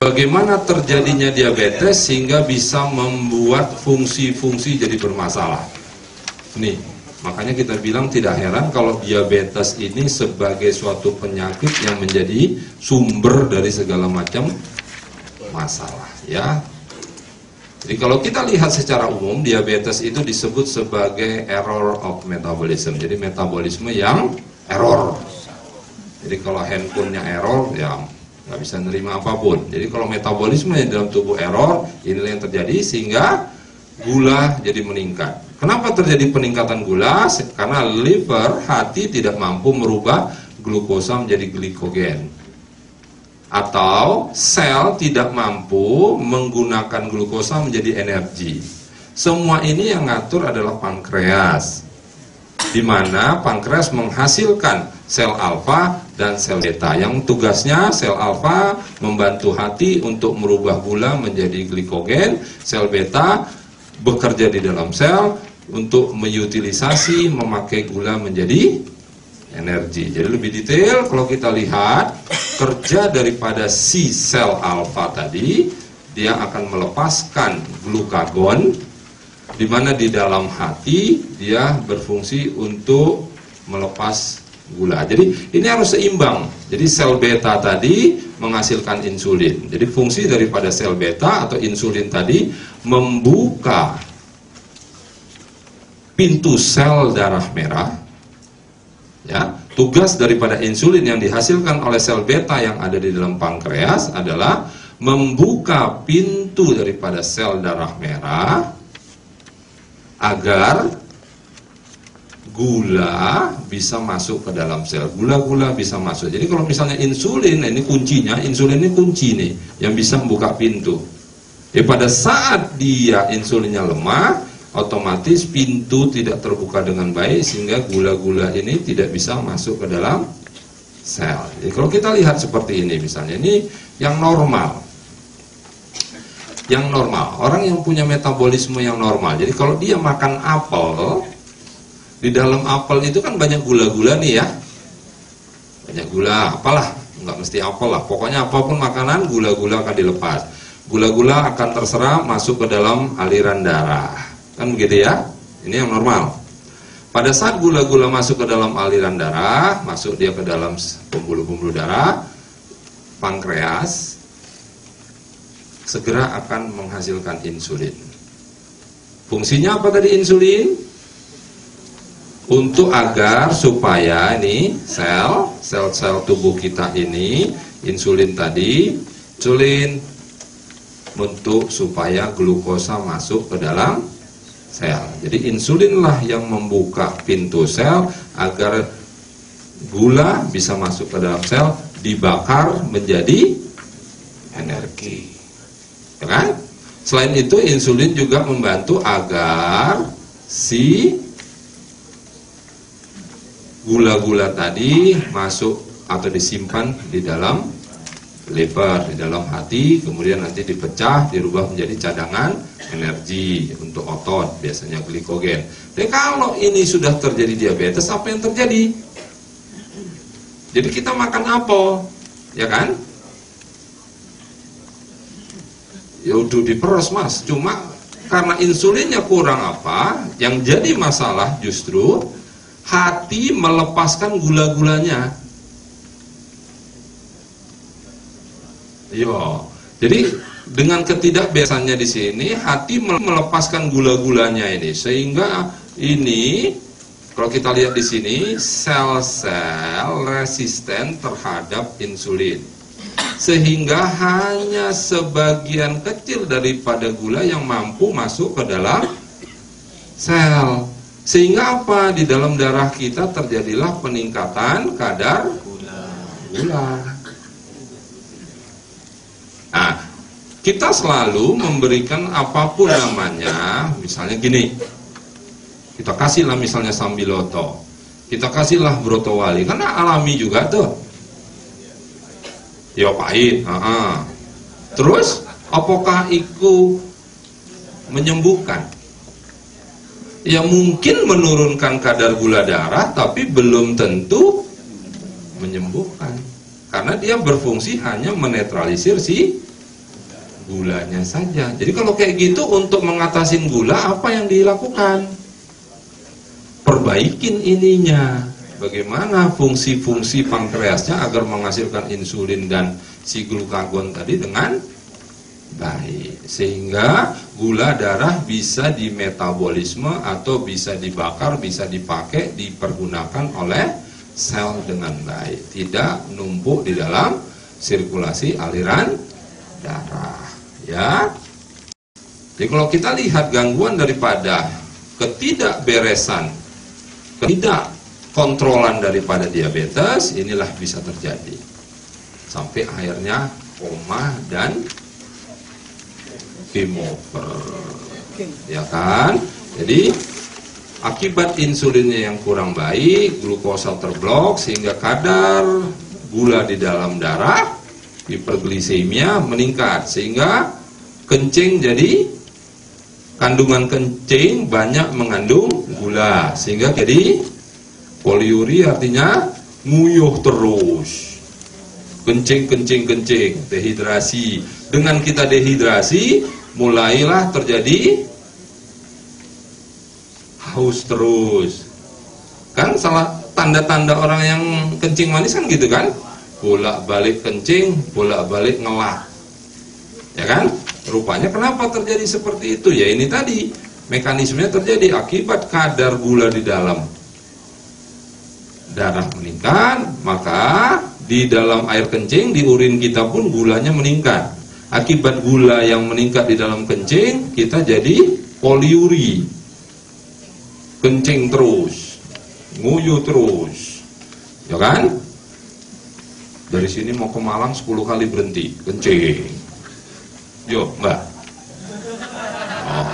bagaimana terjadinya diabetes sehingga bisa membuat fungsi-fungsi jadi bermasalah. Nih, makanya kita bilang tidak heran kalau diabetes ini sebagai suatu penyakit yang menjadi sumber dari segala macam masalah, ya. Jadi kalau kita lihat secara umum, diabetes itu disebut sebagai error of metabolism. Jadi metabolisme yang error. Jadi kalau handphonenya error, ya nggak bisa nerima apapun. Jadi kalau metabolisme yang dalam tubuh error, inilah yang terjadi sehingga gula jadi meningkat. Kenapa terjadi peningkatan gula? Karena liver, hati tidak mampu merubah glukosa menjadi glikogen. Atau sel tidak mampu menggunakan glukosa menjadi energi. Semua ini yang ngatur adalah pankreas, di mana pankreas menghasilkan sel alfa dan sel beta. Yang tugasnya sel alfa membantu hati untuk merubah gula menjadi glikogen, sel beta bekerja di dalam sel untuk mengutilisasi, memakai gula menjadi energi. Jadi lebih detail kalau kita lihat kerja daripada si sel alfa tadi, dia akan melepaskan glukagon, di mana di dalam hati dia berfungsi untuk melepas gula. Jadi ini harus seimbang. Jadi sel beta tadi menghasilkan insulin. Jadi fungsi daripada sel beta atau insulin tadi membuka pintu sel darah merah. Ya, tugas daripada insulin yang dihasilkan oleh sel beta yang ada di dalam pankreas adalah membuka pintu daripada sel darah merah agar gula bisa masuk ke dalam sel. Gula-gula bisa masuk. Jadi kalau misalnya insulin, ini kuncinya, insulin ini kunci nih yang bisa membuka pintu. Pada saat dia insulinnya lemah, otomatis pintu tidak terbuka dengan baik sehingga gula-gula ini tidak bisa masuk ke dalam sel. Jadi kalau kita lihat seperti ini misalnya, ini yang normal. Yang normal, orang yang punya metabolisme yang normal. Jadi kalau dia makan apel, di dalam apel itu kan banyak gula-gula nih ya. Banyak gula, apalah, nggak mesti apel lah. Pokoknya apapun makanan, gula-gula akan dilepas. Gula-gula akan terserap masuk ke dalam aliran darah. Kan begitu ya, ini yang normal. Pada saat gula-gula masuk ke dalam aliran darah, masuk dia ke dalam pembuluh-pembuluh darah, pankreas segera akan menghasilkan insulin. Fungsinya apa tadi insulin? Untuk agar supaya ini sel-sel tubuh kita ini, insulin tadi, insulin untuk supaya glukosa masuk ke dalam sel. Jadi insulinlah yang membuka pintu sel agar gula bisa masuk ke dalam sel, dibakar menjadi energi. Ya kan? Selain itu insulin juga membantu agar si gula-gula tadi masuk atau disimpan di dalam liver, di dalam hati, kemudian nanti dipecah, dirubah menjadi cadangan energi untuk otot, biasanya glikogen. Dan kalau ini sudah terjadi diabetes, apa yang terjadi? Jadi kita makan apel, ya kan? Ya udah diperes mas, cuma karena insulinnya kurang apa, yang jadi masalah justru hati melepaskan gula-gulanya. Yo, jadi dengan ketidakbiasaannya di sini, hati melepaskan gula-gulanya ini, sehingga ini, kalau kita lihat di sini, sel-sel resisten terhadap insulin, sehingga hanya sebagian kecil daripada gula yang mampu masuk ke dalam sel, sehingga apa? Di dalam darah kita terjadilah peningkatan kadar gula. Nah, kita selalu memberikan apapun namanya, misalnya gini, kita kasihlah misalnya sambiloto, kita kasihlah brotowali, karena alami juga tuh, ya pahit. Terus, apakah itu menyembuhkan? Ya mungkin menurunkan kadar gula darah, tapi belum tentu menyembuhkan, karena dia berfungsi hanya menetralisir si gulanya saja. Jadi kalau kayak gitu, untuk mengatasi gula apa yang dilakukan? Perbaikin ininya. Bagaimana fungsi-fungsi pankreasnya agar menghasilkan insulin dan si glukagon tadi dengan baik, sehingga gula darah bisa dimetabolisme atau bisa dibakar, bisa dipakai, dipergunakan oleh sel dengan baik, tidak numpuk di dalam sirkulasi aliran darah, ya. Jadi kalau kita lihat gangguan daripada ketidakberesan, ketidakkontrolan daripada diabetes, inilah bisa terjadi sampai akhirnya koma dan game over, ya kan? Jadi akibat insulinnya yang kurang baik, glukosa terblok sehingga kadar gula di dalam darah, hiperglisemia meningkat, sehingga kencing, jadi kandungan kencing banyak mengandung gula, sehingga jadi poliuri, artinya nguyuh terus, kencing, dehidrasi. Dengan kita dehidrasi, mulailah terjadi haus terus. Kan salah tanda-tanda orang yang kencing manis kan gitu kan? Bolak-balik kencing, bolak-balik ngelak. Ya kan? Rupanya kenapa terjadi seperti itu? Ya ini tadi, mekanismenya terjadi akibat kadar gula di dalam darah meningkat, maka di dalam air kencing, di urin kita pun gulanya meningkat. Akibat gula yang meningkat di dalam kencing, kita jadi poliuri, kencing terus, nguyuh terus, ya kan? Dari sini mau ke Malang 10 kali berhenti kencing. Yo, enggak? Oh.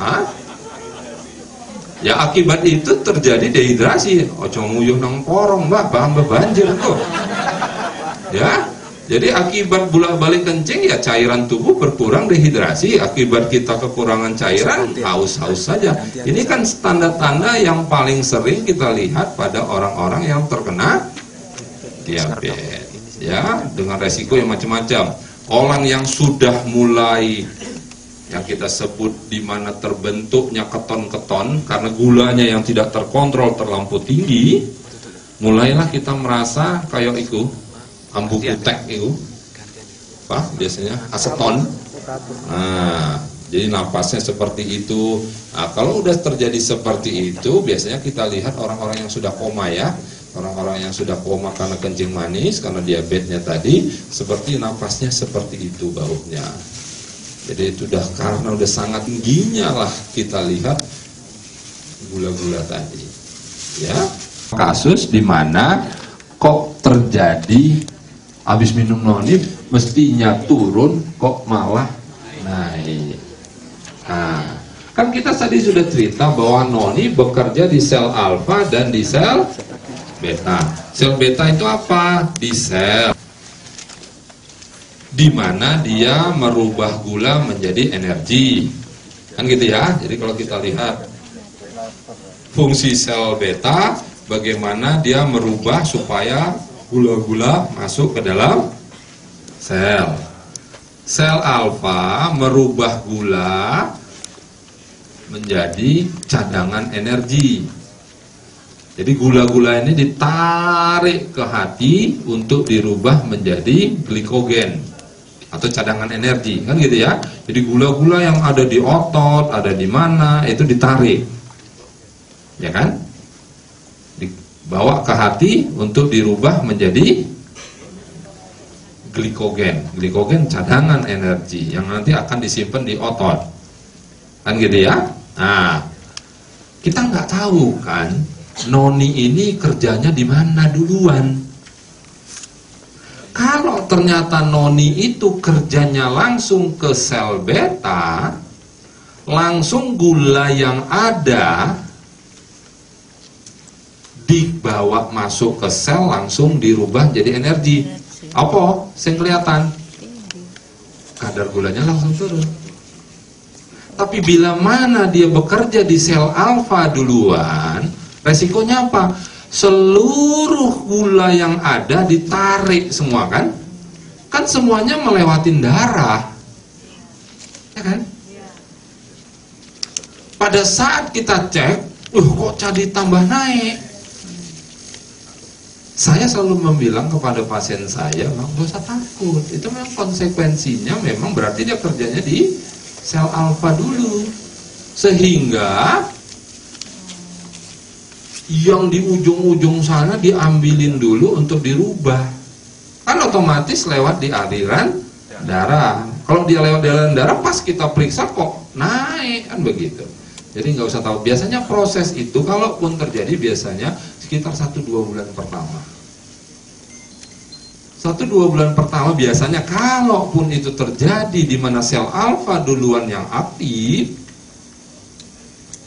Hah? Ya akibat itu terjadi dehidrasi. Ojo nguyuh nang porong, mbak, tambah banjir tuh. Ya, jadi akibat bolak-balik kencing, ya cairan tubuh berkurang, dehidrasi. Akibat kita kekurangan cairan, haus-haus saja. Ini kan tanda-tanda yang paling sering kita lihat pada orang-orang yang terkena diabetes, ya, dengan resiko yang macam-macam. Orang yang sudah mulai yang kita sebut di mana terbentuknya keton-keton karena gulanya yang tidak terkontrol terlampau tinggi, mulailah kita merasa kayak itu ambu kutek itu, apa biasanya aseton. Nah, jadi napasnya seperti itu. Nah, kalau udah terjadi seperti itu, biasanya kita lihat orang-orang yang sudah koma, ya. Orang-orang yang sudah koma karena kencing manis, karena diabetesnya tadi, seperti napasnya seperti itu baunya. Jadi itu karena udah sangat tingginya lah kita lihat gula-gula tadi. Ya, kasus di mana kok terjadi habis minum noni mestinya turun kok malah naik. Nah, kan kita tadi sudah cerita bahwa noni bekerja di sel alfa dan di sel beta. Sel beta itu apa? Di sel di mana dia merubah gula menjadi energi, kan gitu ya. Jadi kalau kita lihat fungsi sel beta, bagaimana dia merubah supaya gula-gula masuk ke dalam sel. Sel alfa merubah gula menjadi cadangan energi. Jadi gula-gula ini ditarik ke hati untuk dirubah menjadi glikogen atau cadangan energi, kan gitu ya. Jadi gula-gula yang ada di otot, ada di mana, itu ditarik, ya kan, dibawa ke hati untuk dirubah menjadi glikogen. Glikogen cadangan energi yang nanti akan disimpan di otot, kan gitu ya. Nah, kita nggak tahu kan noni ini kerjanya di mana duluan. Kalau ternyata noni itu kerjanya langsung ke sel beta, langsung gula yang ada dibawa masuk ke sel, langsung dirubah jadi energi. Apa? Yang kelihatan kadar gulanya langsung turun. Tapi bila mana dia bekerja di sel alfa duluan, resikonya apa? Seluruh gula yang ada ditarik semua, kan kan semuanya melewatin darah, ya kan? Pada saat kita cek, kok jadi tambah naik. Saya selalu membilang kepada pasien saya, nggak usah takut. Itu memang konsekuensinya, memang berarti dia kerjanya di sel alfa dulu, sehingga yang di ujung-ujung sana diambilin dulu untuk dirubah. Kan otomatis lewat di aliran darah. Kalau dia lewat di aliran darah, pas kita periksa kok naik, kan begitu. Jadi nggak usah tahu. Biasanya proses itu kalaupun terjadi biasanya sekitar 1-2 bulan pertama. 1-2 bulan pertama biasanya, kalaupun itu terjadi di mana sel alfa duluan yang aktif,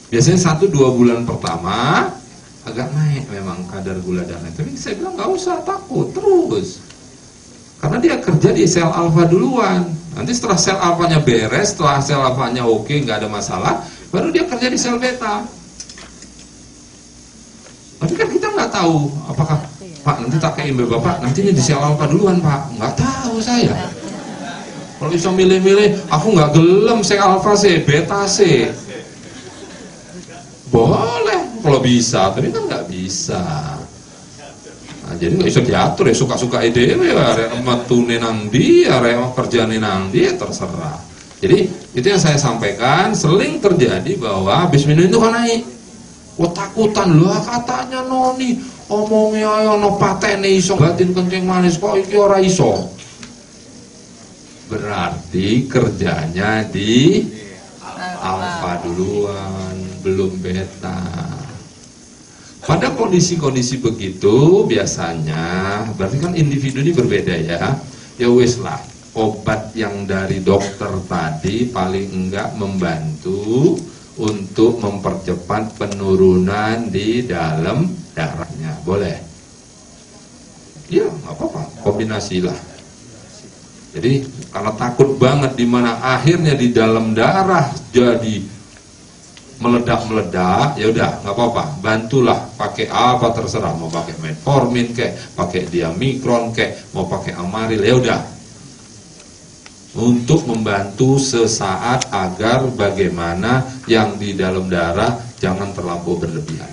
biasanya 1-2 bulan pertama agak naik memang kadar gula darah. Tapi saya bilang nggak usah takut terus, karena dia kerja di sel alfa duluan. Nanti setelah sel alfanya beres, setelah sel alfanya oke, nggak ada masalah, baru dia kerja di sel beta. Tapi kan kita nggak tahu apakah Pak nanti tak ke email Bapak, nanti ini di sel alfa duluan Pak. Nggak tahu saya. Kalau bisa milih-milih, aku nggak gelem sel alfa C, beta C. Boleh kalau bisa, tapi kan nggak bisa. Nah, jadi nggak bisa diatur ya, suka-suka ide ya, arek matune nang ndi, arek kerjane nang ndi, ya terserah. Jadi itu yang saya sampaikan, sering terjadi bahwa habis minum itu kan naik. Wah takutan loh, katanya noni omongnya ayo no patene iso batin kencing manis, kok iki ora iso. Berarti kerjanya di alfa duluan, belum beta. Pada kondisi-kondisi begitu biasanya, berarti kan individu ini berbeda ya. Ya wis lah, obat yang dari dokter tadi paling enggak membantu untuk mempercepat penurunan di dalam darahnya. Boleh? Ya nggak apa-apa, kombinasi lah. Jadi karena takut banget di mana akhirnya di dalam darah jadi meledak-meledak, ya udah nggak apa-apa, bantulah pakai apa terserah, mau pakai metformin kek, pakai diamikron kek, mau pakai amaril, ya udah, untuk membantu sesaat agar bagaimana yang di dalam darah jangan terlampau berlebihan,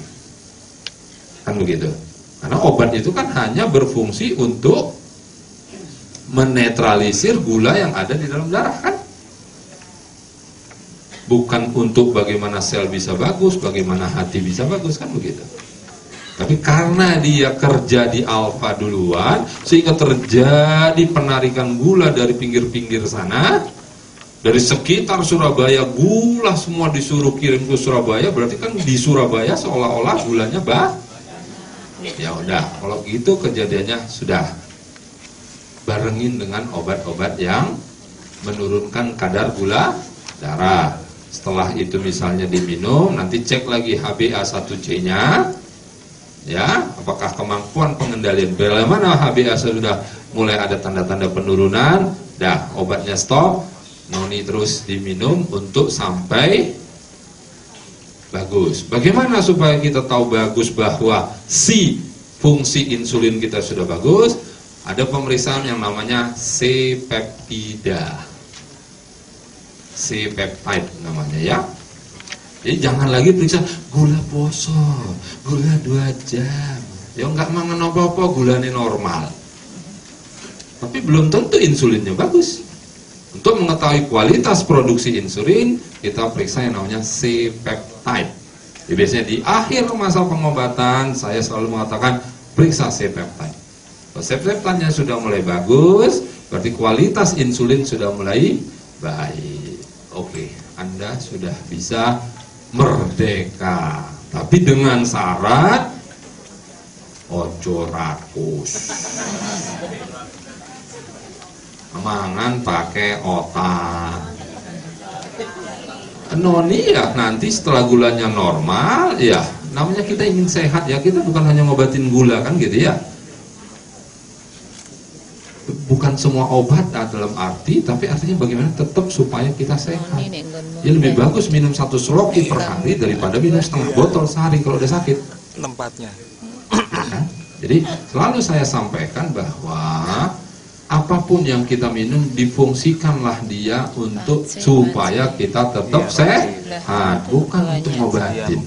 kan begitu. Karena obat itu kan hanya berfungsi untuk menetralisir gula yang ada di dalam darah, kan? Bukan untuk bagaimana sel bisa bagus, bagaimana hati bisa bagus, kan begitu. Tapi karena dia kerja di alfa duluan, sehingga terjadi penarikan gula dari pinggir-pinggir sana, dari sekitar Surabaya, gula semua disuruh kirim ke Surabaya, berarti kan di Surabaya seolah-olah gulanya ya udah, kalau gitu kejadiannya sudah barengin dengan obat-obat yang menurunkan kadar gula darah. Setelah itu misalnya diminum, nanti cek lagi HbA1c-nya, ya, apakah kemampuan pengendalian. Bila mana HbA1 sudah mulai ada tanda-tanda penurunan, dah obatnya stop, noni terus diminum untuk sampai bagus. Bagaimana supaya kita tahu bagus bahwa si fungsi insulin kita sudah bagus? Ada pemeriksaan yang namanya C-peptida. C-peptide namanya ya. Jadi jangan lagi periksa gula poso, gula 2 jam. Ya nggak mangan apa-apa, gulanya normal. Tapi belum tentu insulinnya bagus. Untuk mengetahui kualitas produksi insulin, kita periksa yang namanya C-peptide. Jadi biasanya di akhir masa pengobatan, saya selalu mengatakan periksa C-peptide. Kalau C-peptide-nya sudah mulai bagus, berarti kualitas insulin sudah mulai baik. Oke, Anda sudah bisa merdeka, tapi dengan syarat ojo rakus, mangan pakai otak. Noni ya nanti setelah gulanya normal, ya namanya kita ingin sehat ya, kita bukan hanya ngobatin gula kan gitu ya. Bukan semua obat dalam arti, tapi artinya bagaimana tetap supaya kita sehat. Ya lebih bagus minum 1 sloki per hari daripada minum setengah botol sehari kalau udah sakit. Tempatnya. Nah, jadi selalu saya sampaikan bahwa apapun yang kita minum difungsikanlah dia untuk supaya kita tetap sehat, bukan untuk ngobatin.